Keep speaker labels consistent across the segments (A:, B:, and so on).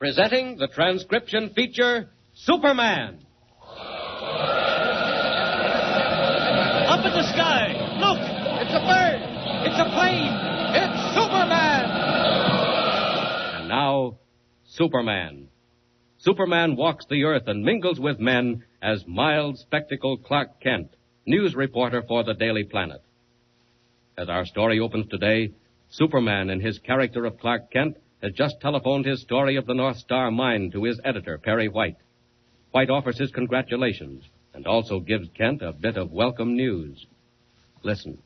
A: presenting the transcription feature, Superman.
B: Up in the sky! Look!
A: It's a bird! It's a plane! It's Superman! And now, Superman. Superman walks the earth and mingles with men as mild, spectacled Clark Kent, news reporter for the Daily Planet. As our story opens today, Superman, in his character of Clark Kent, has just telephoned his story of the North Star mine to his editor, Perry White. White offers his congratulations and also gives Kent a bit of welcome news. Listen.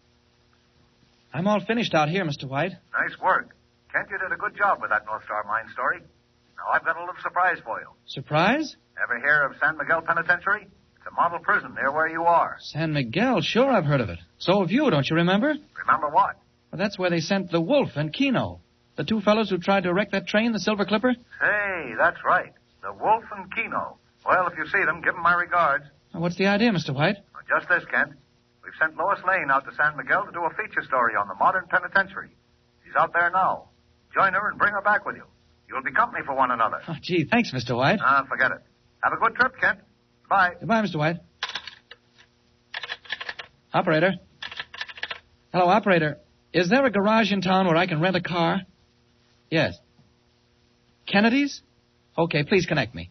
B: I'm all finished out here, Mr. White.
C: Nice work. Kent, you did a good job with that North Star mine story. Now, I've got a little surprise for you.
B: Surprise?
C: Ever hear of San Miguel Penitentiary? It's a model prison near where you are.
B: San Miguel? Sure, I've heard of it. So have you, don't you remember?
C: Remember what?
B: Well, that's where they sent the Wolf and Keno. The two fellows who tried to wreck that train, the Silver Clipper.
C: Hey, that's right. The Wolf and Keno. Well, if you see them, give them my regards.
B: Now, what's the idea, Mr. White?
C: Well, just this, Kent. We've sent Lois Lane out to San Miguel to do a feature story on the modern penitentiary. She's out there now. Join her and bring her back with you. You'll be company for one another.
B: Oh, gee, thanks, Mr. White.
C: Forget it. Have a good trip, Kent. Bye.
B: Goodbye, Mr. White. Operator. Hello, operator. Is there a garage in town where I can rent a car? Yes. Kennedy's? Okay, please connect me.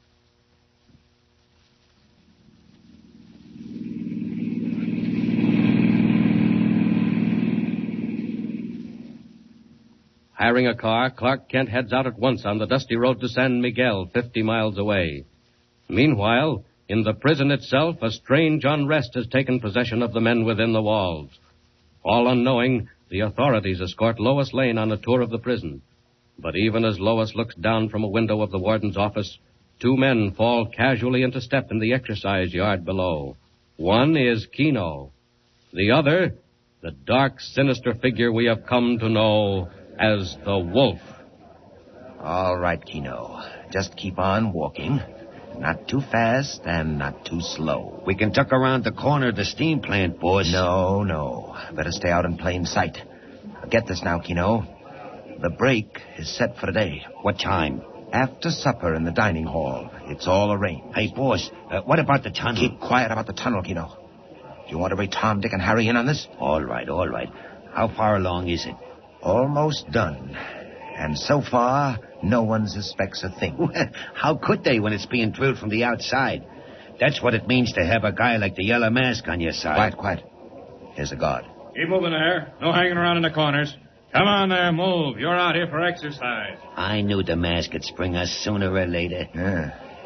A: Hiring a car, Clark Kent heads out at once on the dusty road to San Miguel, 50 miles away. Meanwhile, in the prison itself, a strange unrest has taken possession of the men within the walls. All unknowing, the authorities escort Lois Lane on a tour of the prison. But even as Lois looks down from a window of the warden's office, two men fall casually into step in the exercise yard below. One is Keno. The other, the dark, sinister figure we have come to know as the Wolf.
D: All right, Keno. Just keep on walking. Not too fast and not too slow.
E: We can tuck around the corner of the steam plant, boss.
D: No. Better stay out in plain sight. Get this now, Keno. The break is set for today.
E: What time?
D: After supper in the dining hall. It's all arranged.
E: Hey, boss, what about the tunnel?
D: Keep quiet about the tunnel, Keno. Do you want to bring Tom, Dick, and Harry in on this?
E: All right. How far along is it?
D: Almost done. And so far, no one suspects a thing.
E: How could they when it's being drilled from the outside? That's what it means to have a guy like the Yellow Mask on your side.
D: Quiet. Here's a guard.
F: Keep moving there. No hanging around in the corners. Come on there, move. You're out here for exercise.
E: I knew the mask would spring us sooner or later.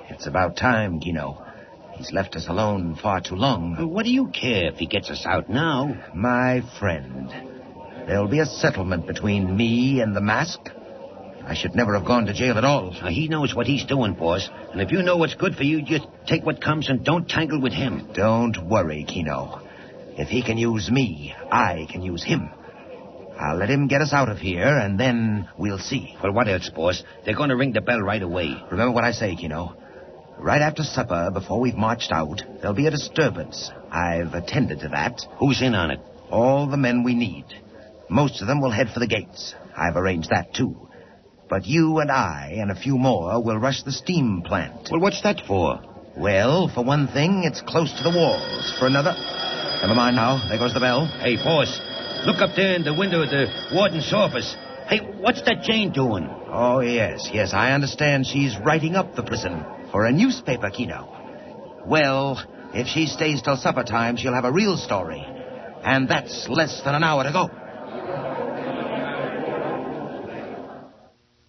D: It's about time, Keno. He's left us alone far too long.
E: Well, what do you care if he gets us out now?
D: My friend, there'll be a settlement between me and the mask. I should never have gone to jail at all.
E: Now, he knows what he's doing, boss. And if you know what's good for you, just take what comes and don't tangle with him.
D: Don't worry, Keno. If he can use me, I can use him. I'll let him get us out of here, and then we'll see.
E: Well, what else, boss? They're going to ring the bell right away.
D: Remember what I say, Keno. Right after supper, before we've marched out, there'll be a disturbance. I've attended to that.
E: Who's in on it?
D: All the men we need. Most of them will head for the gates. I've arranged that, too. But you and I and a few more will rush the steam plant.
E: Well, what's that for?
D: Well, for one thing, it's close to the walls. For another... Never mind now. There goes the bell.
E: Hey, boss, look up there in the window of the warden's office. Hey, what's that Jane doing?
D: Oh, yes. I understand she's writing up the prison for a newspaper, Keno. Well, if she stays till supper time, she'll have a real story. And that's less than an hour to go.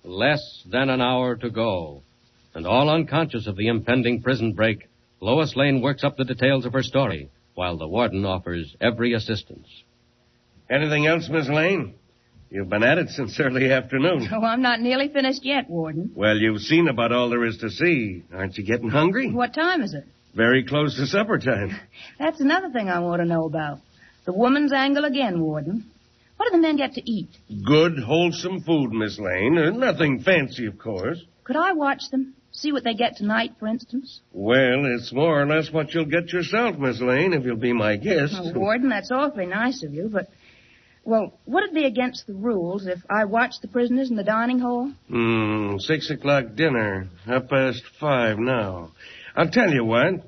A: Less than an hour to go. And all unconscious of the impending prison break, Lois Lane works up the details of her story, while the warden offers every assistance.
G: Anything else, Miss Lane? You've been at it since early afternoon.
H: Oh, I'm not nearly finished yet, Warden.
G: Well, you've seen about all there is to see. Aren't you getting hungry?
H: What time is it?
G: Very close to supper time.
H: That's another thing I want to know about. The woman's angle again, Warden. What do the men get to eat?
G: Good, wholesome food, Miss Lane. Nothing fancy, of course.
H: Could I watch them? See what they get tonight, for instance?
G: Well, it's more or less what you'll get yourself, Miss Lane, if you'll be my guest.
H: Oh, Warden, that's awfully nice of you, but Well, would it be against the rules if I watched the prisoners in the dining hall?
G: 6 o'clock dinner. 5:30 now. I'll tell you what.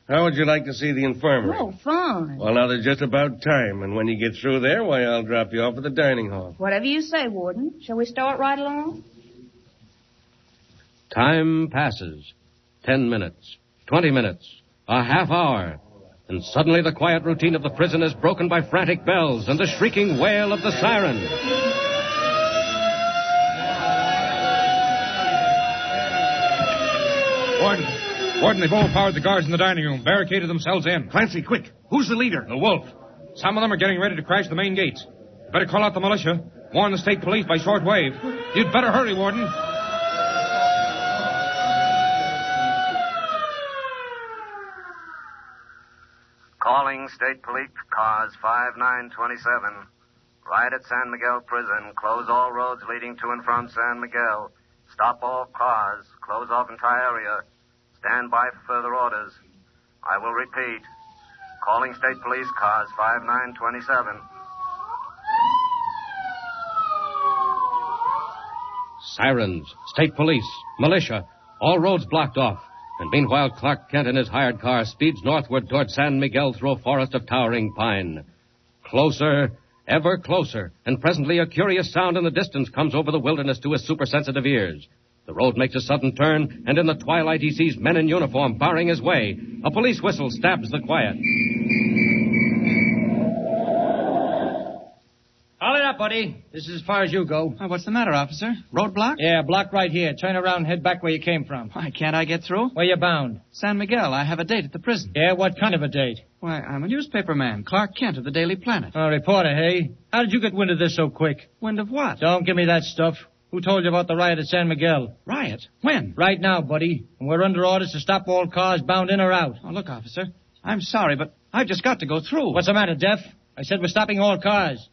G: How would you like to see the infirmary?
H: Oh, fine.
G: Well, now, there's just about time. And when you get through there, why, I'll drop you off at the dining hall.
H: Whatever you say, Warden. Shall we start right along?
A: Time passes. 10 minutes, 20 minutes, a half hour. And suddenly the quiet routine of the prison is broken by frantic bells and the shrieking wail of the siren.
F: Warden, they've overpowered the guards in the dining room, barricaded themselves in.
G: Clancy, quick. Who's the leader?
F: The Wolf. Some of them are getting ready to crash the main gates. Better call out the militia. Warn the state police by short wave. You'd better hurry, Warden.
I: Calling State Police cars 5927. Riot at San Miguel Prison. Close all roads leading to and from San Miguel. Stop all cars. Close off entire area. Stand by for further orders. I will repeat. Calling State Police cars 5927.
A: Sirens, state police, militia, all roads blocked off. And meanwhile, Clark Kent and his hired car speeds northward toward San Miguel through a forest of towering pine. Closer, ever closer, and presently a curious sound in the distance comes over the wilderness to his supersensitive ears. The road makes a sudden turn, and in the twilight he sees men in uniform barring his way. A police whistle stabs the quiet.
J: Hold it up, buddy. This is as far as you go.
B: Oh, what's the matter, officer? Roadblock?
J: Yeah, block right here. Turn around and head back where you came from.
B: Why, can't I get through?
J: Where you bound?
B: San Miguel. I have a date at the prison.
J: Yeah, what kind of a date?
B: Why, I'm a newspaper man, Clark Kent of the Daily Planet.
J: Oh, reporter, hey? How did you get wind of this so quick?
B: Wind of what?
J: Don't give me that stuff. Who told you about the riot at San Miguel?
B: Riot? When?
J: Right now, buddy. And we're under orders to stop all cars bound in or out.
B: Oh, look, officer, I'm sorry, but I've just got to go through.
J: What's the matter, Deaf? I said we're stopping all cars.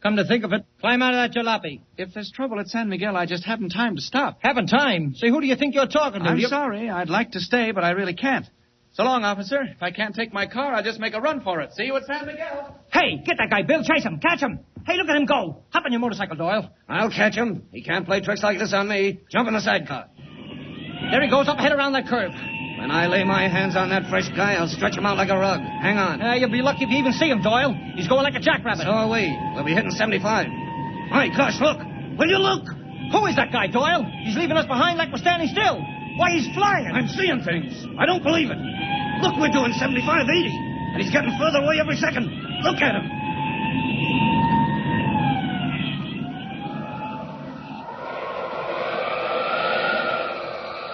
J: Come to think of it, climb out of that jalopy.
B: If there's trouble at San Miguel, I just haven't time to stop.
J: Haven't time? Say, who do you think you're talking to?
B: I'm sorry. I'd like to stay, but I really can't. So long, officer. If I can't take my car, I'll just make a run for it. See you at San Miguel.
J: Hey, get that guy, Bill. Chase him. Catch him. Hey, look at him go. Hop on your motorcycle, Doyle.
E: I'll catch him. He can't play tricks like this on me. Jump in the sidecar.
J: There he goes, up ahead around that curve.
E: When I lay my hands on that fresh guy, I'll stretch him out like a rug. Hang on.
J: You'll be lucky if you even see him, Doyle. He's going like a jackrabbit.
E: So are we. We'll be hitting 75. All right, gosh, look. Will you look?
J: Who is that guy, Doyle? He's leaving us behind like we're standing still. Why, he's flying.
E: I'm seeing things. I don't believe it. Look, we're doing 75, 80. And he's getting further away every second. Look at him.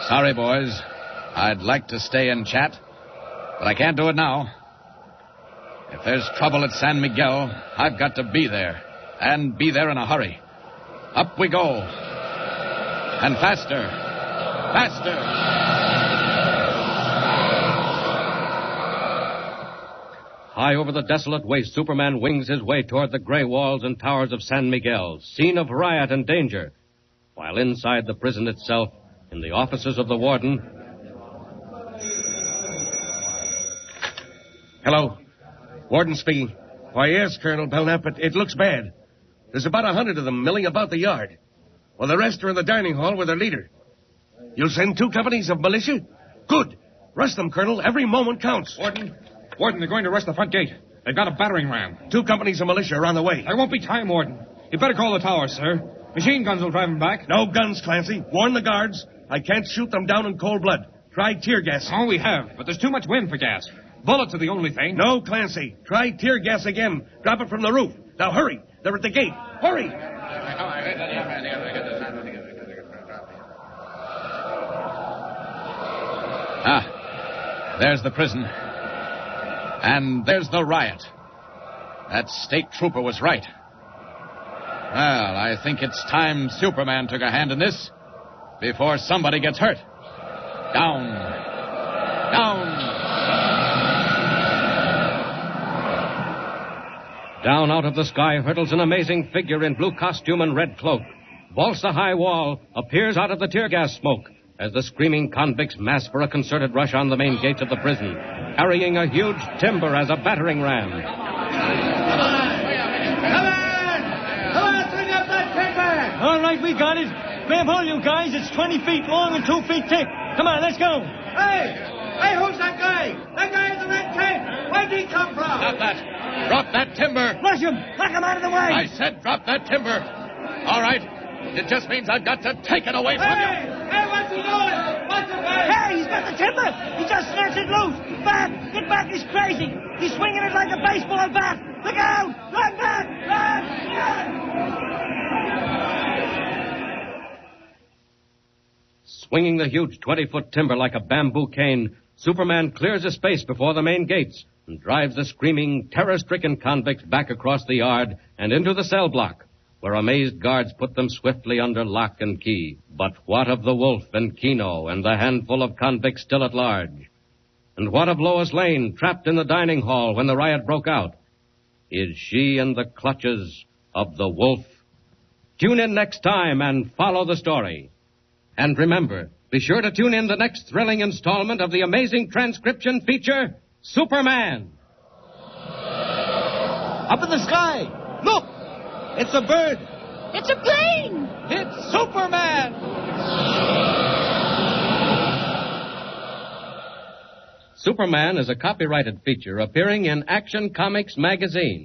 K: Sorry, boys. I'd like to stay and chat, but I can't do it now. If there's trouble at San Miguel, I've got to be there, and be there in a hurry. Up we go. And faster. Faster.
A: High over the desolate waste, Superman wings his way toward the gray walls and towers of San Miguel, scene of riot and danger. While inside the prison itself, in the offices of the warden...
G: Hello. Warden speaking. Why, yes, Colonel Belknap, but it looks bad. There's about 100 of them milling about the yard. Well, the rest are in the dining hall with their leader. You'll send 2 companies of militia? Good. Rush them, Colonel. Every moment counts.
F: Warden, they're going to rush the front gate. They've got a battering ram.
G: 2 companies of militia are on the way.
F: There won't be time, Warden. You better call the tower, sir. Machine guns will drive them back.
G: No guns, Clancy. Warn the guards. I can't shoot them down in cold blood. Try tear gas.
F: Oh, we have, but there's too much wind for gas. Bullets are the only thing.
G: No, Clancy. Try tear gas again. Drop it from the roof. Now, hurry. They're at the gate. Hurry.
K: Ah, there's the prison. And there's the riot. That state trooper was right. Well, I think it's time Superman took a hand in this before somebody gets hurt. Down. Down.
A: Down out of the sky hurtles an amazing figure in blue costume and red cloak. Vaults the high wall, appears out of the tear gas smoke as the screaming convicts mass for a concerted rush on the main gates of the prison, carrying a huge timber as a battering ram.
J: Come on! we got it. Grab hold, you guys. It's 20 feet long and 2 feet thick. Come on, let's go.
L: Hey, who's that guy? That guy in the red tent. Where'd he come from?
K: Stop that. Drop that timber.
J: Rush him. Knock him out of the way.
K: I said drop that timber. All right. It just means I've got to take it away from you.
L: Hey, what's he doing? What's the way?
J: Hey, he's got the timber. He just snatched it loose. Back. Get back. He's crazy. He's swinging it like a baseball bat. Look out. Run back. Run.
A: Swinging the huge 20-foot timber like a bamboo cane, Superman clears a space before the main gates and drives the screaming, terror-stricken convicts back across the yard and into the cell block, where amazed guards put them swiftly under lock and key. But what of the Wolf and Keno and the handful of convicts still at large? And what of Lois Lane, trapped in the dining hall when the riot broke out? Is she in the clutches of the Wolf? Tune in next time and follow the story. And remember, be sure to tune in the next thrilling installment of the amazing transcription feature, Superman.
J: Up in the sky. Look. It's a bird.
H: It's a plane.
J: It's Superman.
A: Superman is a copyrighted feature appearing in Action Comics magazine.